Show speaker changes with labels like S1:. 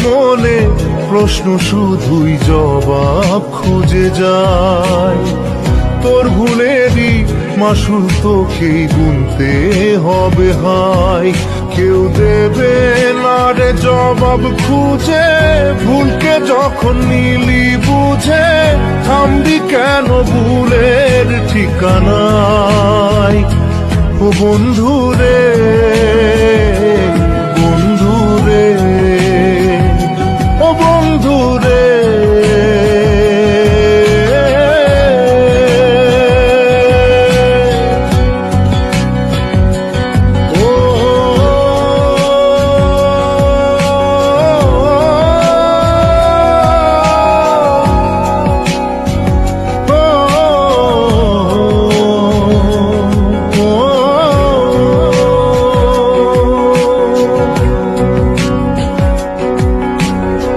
S1: মনে প্রশ্ন শুধুই জবাব খুঁজে যায়। তোর ভুলেরই মাসুল তোকেই গুনতে হবে হাই। কেউ দেবে না রে জবাব খুঁজে, ভুলকে যখন নিলি বুঝে থামবি কেন ভুলের ঠিকানায়। ও বন্ধু রে